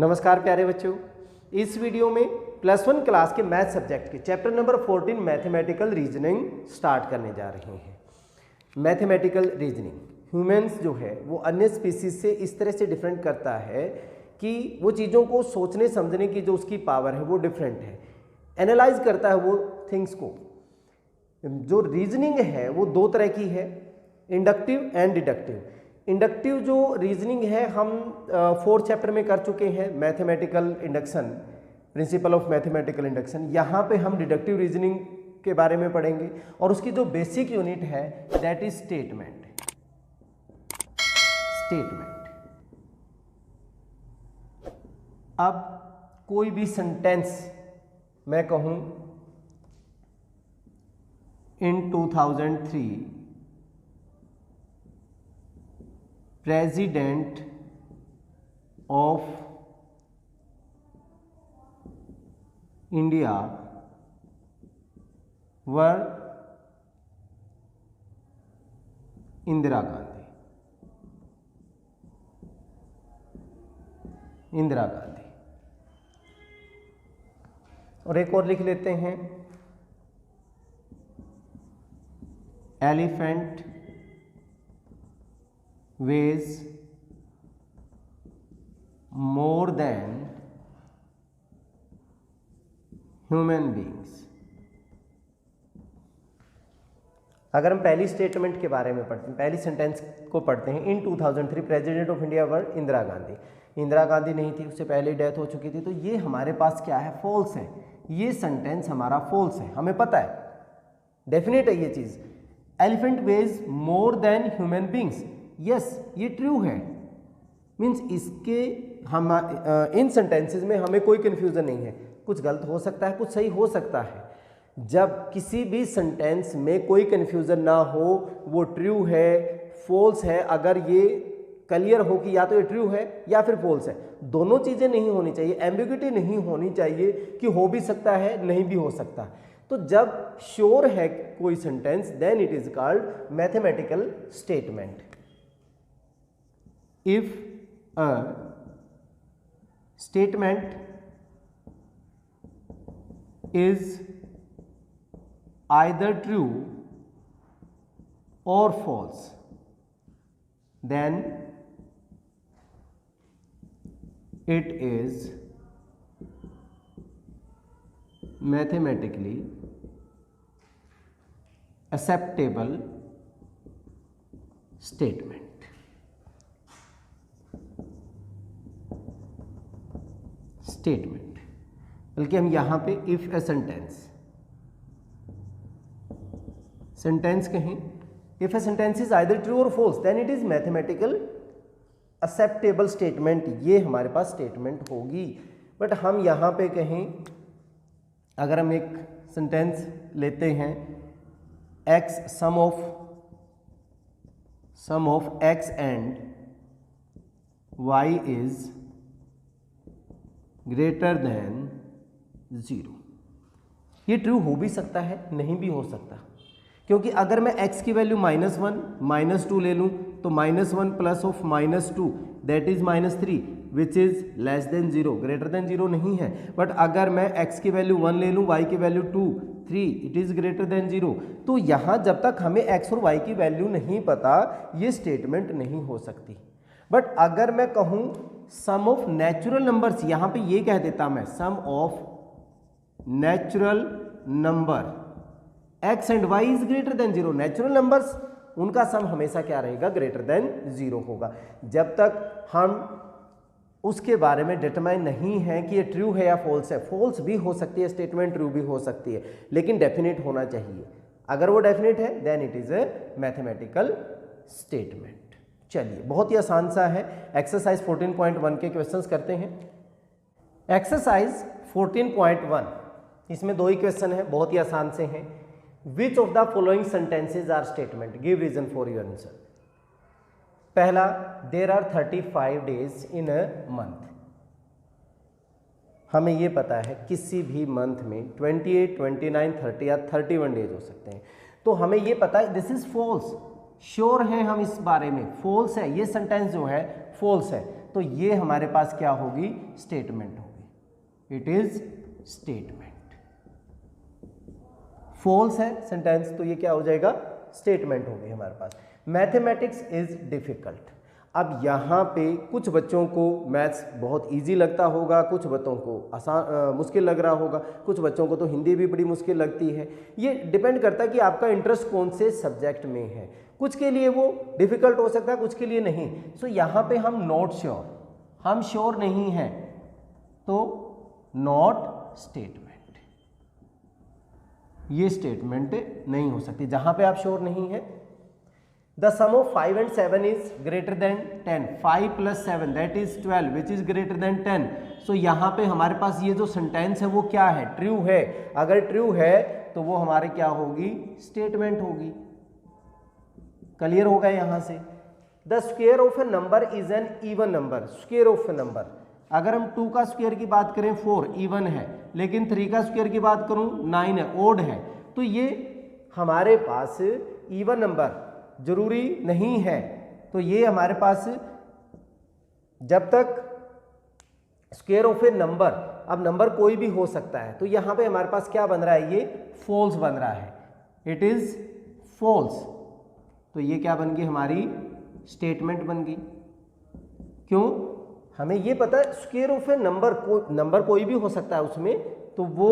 नमस्कार प्यारे बच्चों, इस वीडियो में प्लस वन क्लास के मैथ सब्जेक्ट के chapter number 14 mathematical reasoning start करने जा रहे हैं। मैथमेटिकल रीजनिंग ह्यूमंस जो है वो अन्य स्पीसीज से इस तरह से डिफरेंट करता है कि वो चीज़ों को सोचने समझने की जो उसकी पावर है वो डिफरेंट है, एनालाइज करता है वो थिंग्स को। जो रीजनिंग है वो दो तरह की है, इंडक्टिव एंड डिडक्टिव। इंडक्टिव जो रीजनिंग है हम फोर्थ चैप्टर में कर चुके हैं, mathematical induction, principle of mathematical induction. यहाँ पे हम डिडक्टिव रीजनिंग के बारे में पढ़ेंगे और उसकी जो बेसिक यूनिट है दैट इज स्टेटमेंट। अब कोई भी सेंटेंस मैं कहूँ इन 2003 प्रेसिडेंट ऑफ इंडिया वर इंदिरा गांधी। और एक और लिख लेते हैं, elephant weighs more than human beings। अगर हम पहली स्टेटमेंट के बारे में पढ़ते हैं, पहली सेंटेंस को पढ़ते हैं, इन 2003 प्रेसिडेंट ऑफ इंडिया वर इंदिरा गांधी। इंदिरा गांधी नहीं थी, उससे पहले डेथ हो चुकी थी, तो ये हमारे पास क्या है, फॉल्स है। ये सेंटेंस हमारा फॉल्स है, हमें पता है, डेफिनेट है ये चीज। Elephant weighs more than human beings, yes ये ट्रू है, मीन्स इसके हम इन सेंटेंसेस में हमें कोई कंफ्यूजन नहीं है। कुछ गलत हो सकता है, कुछ सही हो सकता है। जब किसी भी सेंटेंस में कोई कंफ्यूजन ना हो, वो ट्रू है, फॉल्स है, अगर ये क्लियर हो कि या तो ये ट्रू है या फिर फॉल्स है, दोनों चीज़ें नहीं होनी चाहिए, एम्बिग्युइटी नहीं होनी चाहिए कि हो भी सकता है नहीं भी हो सकता। तो जब श्योर है कोई sentence then it is called mathematical statement. If a statement is either true or false, then it is mathematically acceptable statement। Statement, बल्कि हम यहां पे इफ ए सेंटेंस कहें, if a sentence is either true और false then it is mathematical acceptable statement, ये हमारे पास statement होगी। But हम यहां पे कहें, अगर हम एक सेंटेंस लेते हैं, x sum of x and y is greater than 0, ये ट्रू हो भी सकता है, नहीं भी हो सकता, क्योंकि अगर मैं x की वैल्यू -1 -2 ले लूं तो -1 plus of -2 that is -3 which is less than 0, greater than 0 नहीं है। बट अगर मैं x की वैल्यू 1 ले लूं, y की value 2 3 it is greater than 0। तो यहां जब तक हमें x और y की वैल्यू नहीं पता, ये स्टेटमेंट नहीं हो सकती। बट अगर मैं कहूं सम ऑफ नेचुरल नंबर्स, यहां पे ये कह देता मैं, sum of natural number x and y is greater than 0, natural numbers उनका सम हमेशा क्या रहेगा, ग्रेटर देन 0 होगा। जब तक हम उसके बारे में डिटरमाइन नहीं है कि ये ट्रू है या फॉल्स है, फॉल्स भी हो सकती है स्टेटमेंट, ट्रू भी हो सकती है, लेकिन डेफिनेट होना चाहिए। अगर वो डेफिनेट है then it is a mathematical statement. चलिए, बहुत ही आसान सा है, एक्सरसाइज 14.1 के क्वेश्चंस करते हैं। एक्सरसाइज 14.1, इसमें दो ही क्वेश्चन है, बहुत ही आसान से हैं। Which of the following sentences are statement, give reason for your answer. पहला, there are 35 days in a month. हमें ये पता है किसी भी मंथ में 28, 29, 30 या 31 डेज हो सकते हैं, तो हमें ये पता है दिस इज फॉल्स, श्योर हैं हम इस बारे में, फॉल्स है, ये सेंटेंस जो है फॉल्स है। तो ये हमारे पास क्या होगी, स्टेटमेंट होगी, इट इज स्टेटमेंट। फॉल्स है सेंटेंस तो ये क्या हो जाएगा, स्टेटमेंट होगी हमारे पास। Mathematics is difficult. अब यहाँ पे कुछ बच्चों को मैथ्स बहुत इजी लगता होगा, कुछ बच्चों को आसान मुश्किल लग रहा होगा, कुछ बच्चों को तो हिंदी भी बड़ी मुश्किल लगती है। ये डिपेंड करता है कि आपका इंटरेस्ट कौन से सब्जेक्ट में है। कुछ के लिए वो डिफिकल्ट हो सकता है, कुछ के लिए नहीं। सो यहाँ पे हम नॉट श्योर, हम श्योर नहीं हैं, तो नॉट स्टेटमेंट, ये स्टेटमेंट नहीं हो सकती जहां पे आप श्योर नहीं है। The sum of 5 and 7 is greater than 10, 5 + 7 that is 12 which is greater than 10। So यहाँ पे हमारे पास ये जो सेंटेंस है वो क्या है, ट्रू है। अगर ट्रू है तो वो हमारे क्या होगी, स्टेटमेंट होगी। क्लियर होगा यहाँ से। The square of A number is an even number, square of A number, अगर हम 2 का स्क्वायर की बात करें 4 इवन है, लेकिन 3 का स्क्वायर की बात करूं 9 है, ओड है, तो ये हमारे पास इवन नंबर जरूरी नहीं है। तो ये हमारे पास जब तक स्क्वायर ऑफ ए नंबर, अब नंबर कोई भी हो सकता है, तो यहां पे हमारे पास क्या बन रहा है, ये फॉल्स बन रहा है, इट इज फॉल्स। तो ये क्या बन गई, हमारी स्टेटमेंट बन गई। क्यों, हमें ये पता है स्क्वायर ऑफ ए नंबर कोई भी हो सकता है उसमें, तो वो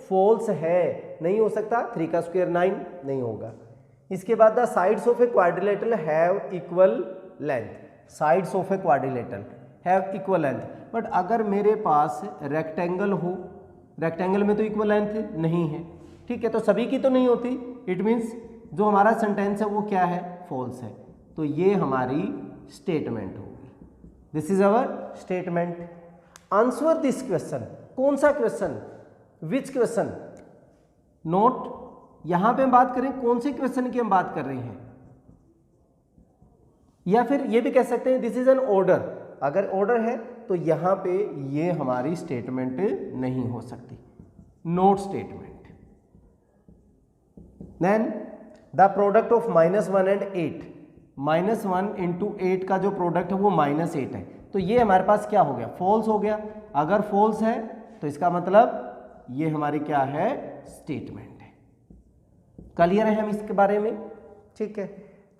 फॉल्स है, नहीं हो सकता। 3 का स्क्वायर 9 नहीं होगा। इसके बाद the sides of a quadrilateral have equal length, sides of a quadrilateral have equal length. But अगर मेरे पास रेक्टेंगल हो, रेक्टेंगल में तो इक्वल लेंथ नहीं है, ठीक है, तो सभी की तो नहीं होती। इट मीन्स जो हमारा सेंटेंस है वो क्या है, फॉल्स है। तो ये हमारी स्टेटमेंट होगी। This is our statement. Answer this question, कौन सा क्वेश्चन, विच क्वेश्चन, नोट। यहां पे हम बात करें कौन से क्वेश्चन की हम बात कर रहे हैं, या फिर ये भी कह सकते हैं दिस इज एन ऑर्डर। अगर ऑर्डर है तो यहां पे ये हमारी स्टेटमेंट नहीं हो सकती, not statement. Then the product of -1 and 8, -1 × 8 का जो प्रोडक्ट है वो -8 है, तो ये हमारे पास क्या हो गया, फॉल्स हो गया। अगर फॉल्स है तो इसका मतलब ये हमारी क्या है, स्टेटमेंट है। क्लियर है हम इसके बारे में, ठीक है।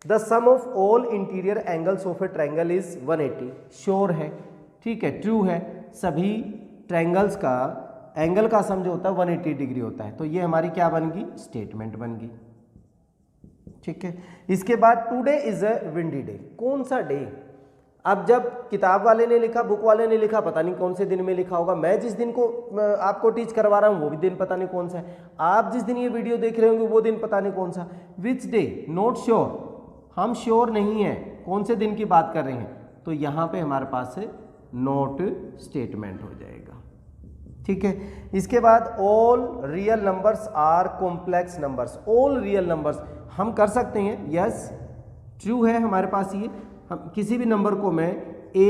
The sum of all interior angles of a triangle is 180, sure है, ठीक है, ट्रू है। सभी ट्रायंगल्स का एंगल का सम जो होता है 180 डिग्री होता है, तो ये हमारी क्या बन गई, स्टेटमेंट बन गई, ठीक है। इसके बाद today is a windy day, कौन सा डे। अब जब किताब वाले ने लिखा, बुक वाले ने लिखा, पता नहीं कौन से दिन में लिखा होगा। मैं जिस दिन को आपको टीच करवा रहा हूँ वो भी दिन पता नहीं कौन सा है। आप जिस दिन ये वीडियो देख रहे होंगे वो दिन पता नहीं कौन सा। विच डे, नॉट श्योर, हम श्योर नहीं है कौन से दिन की बात कर रहे हैं, तो यहाँ पे हमारे पास नॉट स्टेटमेंट हो जाएगा, ठीक है। इसके बाद all real numbers are complex numbers, all real numbers हम कर सकते हैं, यस ट्रू है हमारे पास। ये हम किसी भी नंबर को मैं a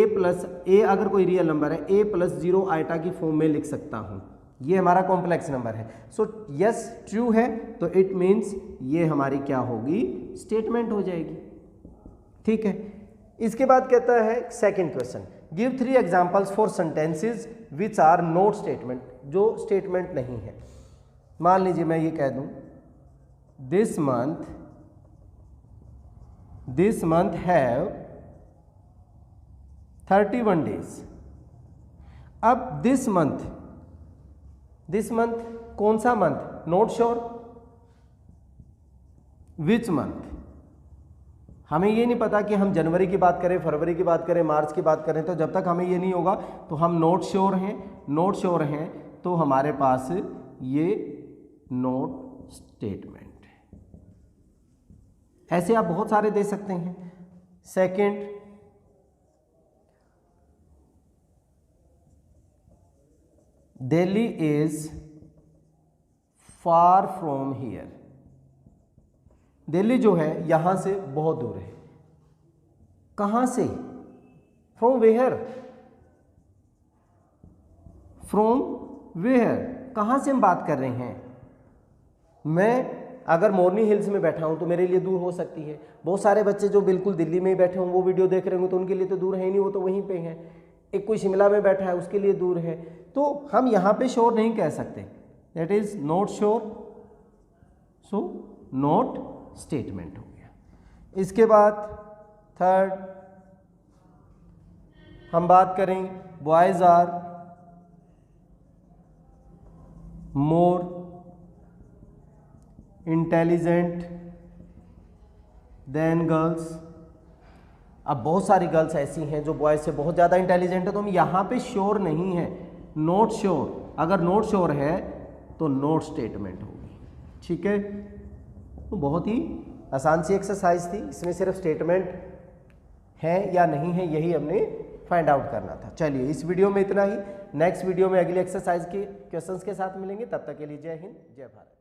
अगर कोई रियल नंबर है a+0 आइटा की फॉर्म में लिख सकता हूँ, ये हमारा कॉम्प्लेक्स नंबर है। सो यस ट्रू है, तो इट मीन्स ये हमारी क्या होगी, स्टेटमेंट हो जाएगी, ठीक है। इसके बाद कहता है second question, give 3 examples for sentences which are not statement, जो स्टेटमेंट नहीं है। मान लीजिए मैं ये कह दूं दिस मंथ हैव 31 डेज। अब दिस मंथ कौन सा month, not sure. Which month, हमें ये नहीं पता कि हम जनवरी की बात करें, फरवरी की बात करें, मार्च की बात करें। तो जब तक हमें ये नहीं होगा तो हम नॉट श्योर हैं, तो हमारे पास ये नॉट स्टेटमेंट है। ऐसे आप बहुत सारे दे सकते हैं। Second, Delhi is far from here, Delhi जो है यहां से बहुत दूर है। कहां से, फ्रॉम वेयर, फ्रॉम वेयर, कहां से हम बात कर रहे हैं। मैं अगर मोरनी हिल्स में बैठा हूँ तो मेरे लिए दूर हो सकती है। बहुत सारे बच्चे जो बिल्कुल दिल्ली में ही बैठे हों वो वीडियो देख रहे होंगे तो उनके लिए तो दूर है ही नहीं, वो तो वहीं पे है। एक कोई शिमला में बैठा है उसके लिए दूर है। तो हम यहाँ पे श्योर नहीं कह सकते, that is not sure, so not statement हो गया। इसके बाद थर्ड हम बात करें boys are more intelligent than girls. अब बहुत सारी गर्ल्स ऐसी हैं जो बॉयज से बहुत ज़्यादा इंटेलिजेंट है, तो हम यहाँ पे श्योर नहीं है, नॉट श्योर। अगर नॉट श्योर है तो नॉट स्टेटमेंट होगी, ठीक है। तो बहुत ही आसान सी एक्सरसाइज थी, इसमें सिर्फ स्टेटमेंट है या नहीं है यही हमने फाइंड आउट करना था। चलिए इस वीडियो में इतना ही, नेक्स्ट वीडियो में अगली एक्सरसाइज के क्वेश्चंस के साथ मिलेंगे, तब तक के लिए जय हिंद जय भारत।